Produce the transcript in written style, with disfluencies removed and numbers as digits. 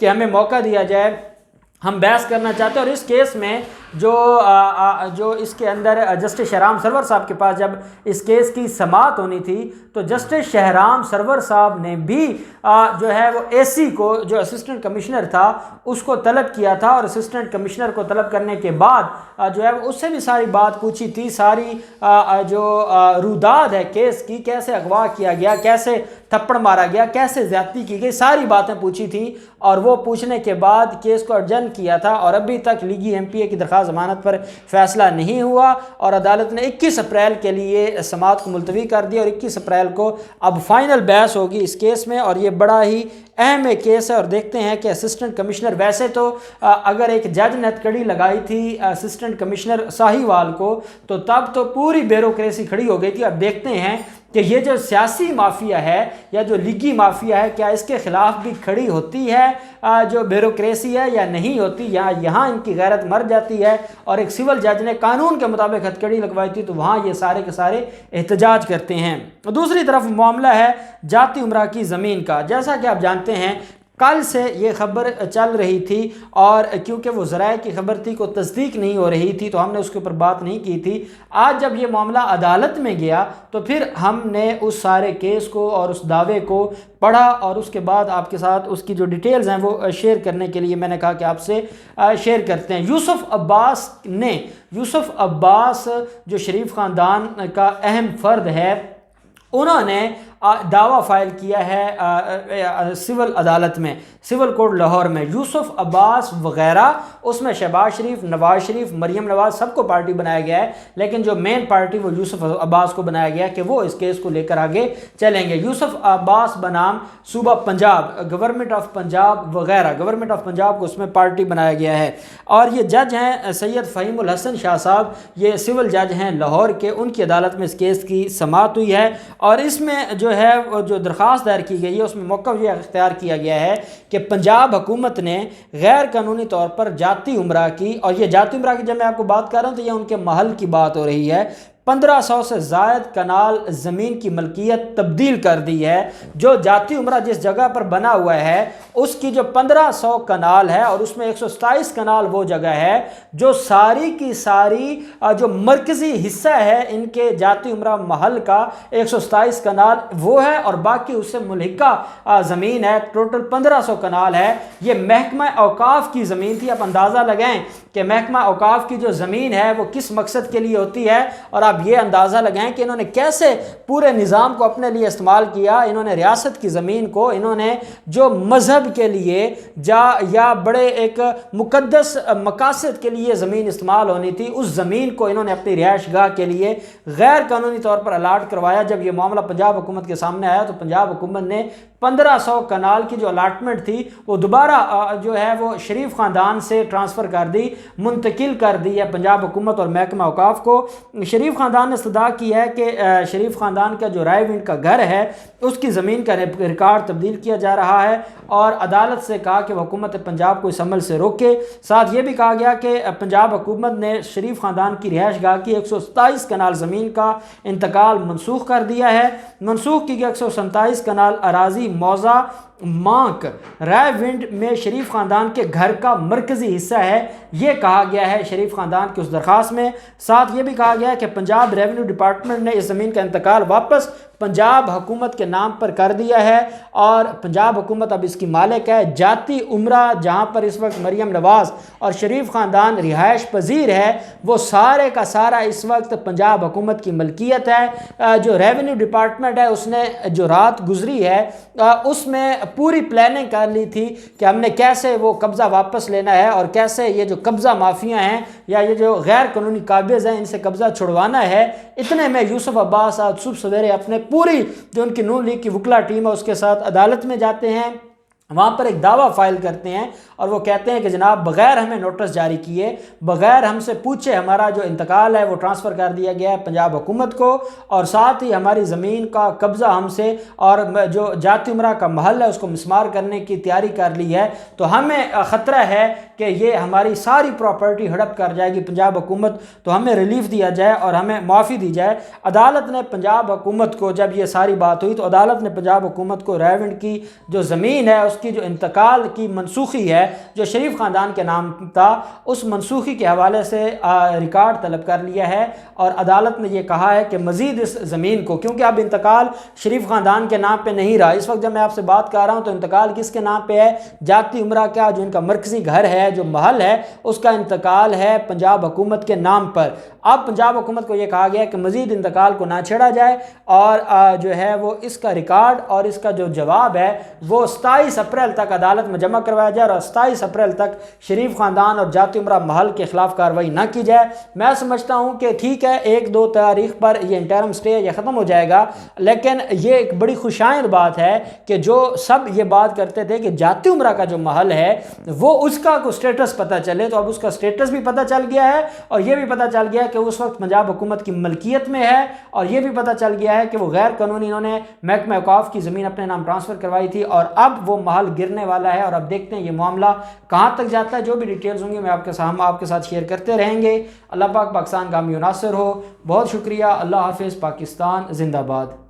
کہ ہمیں موقع دیا جائے، ہم بحث کرنا چاہتے ہیں۔ اور اس کیس میں جو اس کے اندر جسٹس شہرام سرور صاحب کے پاس جب اس کیس کی سماعت ہونی تھی تو جسٹس شہرام سرور صاحب نے بھی جو ہے وہ اے سی کو، جو اسسٹنٹ کمشنر تھا، اس کو طلب کیا تھا، اور اسسٹنٹ کمشنر کو طلب کرنے کے بعد جو ہے اس سے بھی ساری بات پوچھی تھی، ساری جو روداد ہے کیس کی، کیسے اغوا کیا گیا، کیسے تھپڑ مارا گیا، کیسے زیادتی کی گئی، ساری باتیں پوچھی تھیں، اور وہ پوچھنے کے بعد کیس کو ایڈجرن کیا تھا، اور ابھی تک لیگی ایم پی اے کی درخواست ضمانت پر فیصلہ نہیں ہوا، اور عدالت نے 21 اپریل کے لیے سماعت کو ملتوی کر دیا، اور 21 اپریل کو اب فائنل بحث ہوگی اس کیس میں، اور یہ بڑا ہی اہم ایک کیس ہے۔ اور دیکھتے ہیں کہ اسسٹنٹ کمشنر، ویسے تو اگر ایک جج نے ہتکڑی لگائی تھی اسسٹنٹ کمشنر ساہیوال کو تو تب تو پوری بیوروکریسی کھڑی ہو گئی تھی۔ اب دیکھتے ہیں کہ یہ جو سیاسی مافیا ہے یا جو لیگی مافیا ہے، کیا اس کے خلاف بھی کھڑی ہوتی ہے جو بیوروکریسی ہے یا نہیں ہوتی، یا یہاں ان کی غیرت مر جاتی ہے۔ اور ایک سول جج نے قانون کے مطابق ہتکڑی لگوائی تھی تو وہاں یہ سارے کے سارے احتجاج کرتے ہیں۔ دوسری طرف معاملہ ہے جاتی امراء کی زمین کا۔ جیسا کہ آپ جانتے ہیں کل سے یہ خبر چل رہی تھی، اور کیونکہ وہ ذرائع کی خبر تھی، کو تصدیق نہیں ہو رہی تھی، تو ہم نے اس کے اوپر بات نہیں کی تھی۔ آج جب یہ معاملہ عدالت میں گیا تو پھر ہم نے اس سارے کیس کو اور اس دعوے کو پڑھا، اور اس کے بعد آپ کے ساتھ اس کی جو ڈیٹیلز ہیں وہ شیئر کرنے کے لیے میں نے کہا کہ آپ سے شیئر کرتے ہیں۔ یوسف عباس جو شریف خاندان کا اہم فرد ہے، انہوں نے دعویٰ فائل کیا ہے سول عدالت میں، سول کورٹ لاہور میں۔ یوسف عباس وغیرہ، اس میں شہباز شریف، نواز شریف، مریم نواز، سب کو پارٹی بنایا گیا ہے، لیکن جو مین پارٹی وہ یوسف عباس کو بنایا گیا کہ وہ اس کیس کو لے کر آگے چلیں گے۔ یوسف عباس بنام صوبہ پنجاب، گورنمنٹ آف پنجاب وغیرہ، گورنمنٹ آف پنجاب کو اس میں پارٹی بنایا گیا ہے۔ اور یہ جج ہیں سید فہیم الحسن شاہ صاحب، یہ سول جج ہیں لاہور کے، ان کی عدالت میں اس کیس کی سماعت ہوئی ہے، اور اس میں جو ہے جو درخواست دائر کی گئی ہے اس میں موقف یہ اختیار کیا گیا ہے کہ پنجاب حکومت نے غیر قانونی طور پر جاتی امراء کی، اور یہ جاتی امراء کی جب میں آپ کو بات کر رہا ہوں تو یہ ان کے محل کی بات ہو رہی ہے، 1500 سے زائد کنال زمین کی ملکیت تبدیل کر دی ہے۔ جو جاتی امراء جس جگہ پر بنا ہوا ہے اس کی جو 1500 کنال ہے، اور اس میں 127 کنال وہ جگہ ہے جو ساری کی ساری جو مرکزی حصہ ہے ان کے جاتی امراء محل کا، 127 کنال وہ ہے، اور باقی اس سے ملحقہ زمین ہے، ٹوٹل 1500 کنال ہے۔ یہ محکمہ اوقاف کی زمین تھی۔ آپ اندازہ لگائیں کہ محکمہ اوقاف کی جو زمین ہے وہ کس مقصد کے لیے ہوتی ہے، اور آپ یہ اندازہ لگائیں کہ انہوں نے کیسے پورے نظام کو اپنے لیے استعمال کیا۔ انہوں نے ریاست کی زمین کو، انہوں نے جو مذہب کے لیے یا بڑے ایک مقدس مقاصد کے لیے زمین استعمال ہونی تھی، اس زمین کو انہوں نے اپنی رہائش گاہ کے لیے غیر قانونی طور پر الاٹ کروایا۔ جب یہ معاملہ پنجاب حکومت کے سامنے آیا تو پنجاب حکومت نے 1500 کنال کی جو الاٹمنٹ تھی وہ دوبارہ جو ہے وہ شریف خاندان سے ٹرانسفر کر دی، منتقل کر دی ہے پنجاب حکومت اور محکمہ اوقاف کو۔ شریف خاندان نے استدعا کی ہے کہ شریف خاندان کا جو رائے ونڈ کا گھر ہے اس کی زمین کا ریکارڈ تبدیل کیا جا رہا ہے، اور عدالت سے کہا کہ وہ حکومت پنجاب کو اس عمل سے روکے۔ ساتھ یہ بھی کہا گیا کہ پنجاب حکومت نے شریف خاندان کی رہائش گاہ کی 127 کنال زمین کا انتقال منسوخ کر دیا ہے۔ منسوخ کی گئی 127 کنال اراضی موضع مانک رائے ونڈ میں شریف خاندان کے گھر کا مرکزی حصہ ہے، یہ کہا گیا ہے شریف خاندان کی اس درخواست میں۔ ساتھ یہ بھی کہا گیا ہے کہ پنجاب ریونیو ڈپارٹمنٹ نے اس زمین کا انتقال واپس پنجاب حکومت کے نام پر کر دیا ہے، اور پنجاب حکومت اب اس کی مالک ہے۔ جاتی امراء جہاں پر اس وقت مریم نواز اور شریف خاندان رہائش پذیر ہے، وہ سارے کا سارا اس وقت پنجاب حکومت کی ملکیت ہے۔ جو ریونیو ڈپارٹمنٹ ہے اس نے جو رات گزری ہے اس میں پوری پلاننگ کر لی تھی کہ ہم نے کیسے وہ قبضہ واپس لینا ہے، اور کیسے یہ جو قبضہ مافیا ہیں یا یہ جو غیر قانونی قابض ہیں ان سے قبضہ چھڑوانا ہے۔ اتنے میں یوسف عباس آج صبح سویرے اپنے پوری جو ان کی نون لیگ کی وکلا ٹیم ہے اس کے ساتھ عدالت میں جاتے ہیں، وہاں پر ایک دعویٰ فائل کرتے ہیں، اور وہ کہتے ہیں کہ جناب بغیر ہمیں نوٹس جاری کیے، بغیر ہم سے پوچھے ہمارا جو انتقال ہے وہ ٹرانسفر کر دیا گیا ہے پنجاب حکومت کو، اور ساتھ ہی ہماری زمین کا قبضہ ہم سے اور جو جاتی امراء کا محل ہے اس کو مسمار کرنے کی تیاری کر لی ہے، تو ہمیں خطرہ ہے کہ یہ ہماری ساری پراپرٹی ہڑپ کر جائے گی پنجاب حکومت، تو ہمیں ریلیف دیا جائے اور ہمیں معافی دی جائے۔ عدالت نے پنجاب حکومت کو، جب یہ ساری بات ہوئی تو عدالت نے پنجاب حکومت کو رائے ونڈ کی جو زمین ہے اس کی جو انتقال کی منسوخی ہے جو شریف خاندان کے نام تھا اس منسوخی کے حوالے سے ریکارڈ طلب کر لیا ہے، اور عدالت نے یہ کہا ہے کہ مزید اس زمین کو، کیونکہ اب انتقال شریف خاندان کے نام پہ نہیں رہا، اس وقت جب میں آپ سے بات کر رہا ہوں تو انتقال کس کے نام پہ ہے؟ جاتی عمرہ کا جو ان کا مرکزی گھر ہے، جو محل ہے، اس کا انتقال ہے پنجاب حکومت کے نام پر۔ اب پنجاب حکومت کو یہ کہا گیا ہے کہ مزید انتقال کو نہ چھیڑا جائے، اور جو ہے وہ اس کا ریکارڈ اور اس کا جو جواب ہے وہ 27 اپریل تک عدالت میں جمع کروایا جائے، اور 27 اپریل تک شریف خاندان اور جاتی عمرہ محل کے خلاف کارروائی نہ کی جائے۔ میں سمجھتا ہوں کہ ٹھیک ہے 1-2 تاریخ پر یہ انٹرم سٹے یہ ختم ہو جائے گا، لیکن یہ ایک بڑی خوشائند بات ہے کہ جو سب یہ بات کرتے تھے کہ جاتی عمرہ کا جو محل ہے وہ اس کا کوئی سٹیٹس پتہ چلے، تو اب اس کا سٹیٹس بھی پتہ چل گیا ہے، اور یہ بھی پتہ چل گیا ہے کہ اس وقت پنجاب حکومت کی ملکیت میں ہے، اور یہ بھی پتہ چل گیا ہے کہ وہ غیر قانونی انہوں نے محکمہ اوقاف کی زمین اپنے نام ٹرانسفر کروائی تھی، اور اب وہ محل گرنے والا ہے، اور اب دیکھتے ہیں یہ معاملہ کہاں تک جاتا ہے۔ جو بھی ڈیٹیلز ہوں گی میں آپ کے ساتھ شیئر کرتے رہیں گے۔ اللہ پاک پاکستان کا حامی و ناصر ہو۔ بہت شکریہ۔ اللہ حافظ۔ پاکستان زندہ باد۔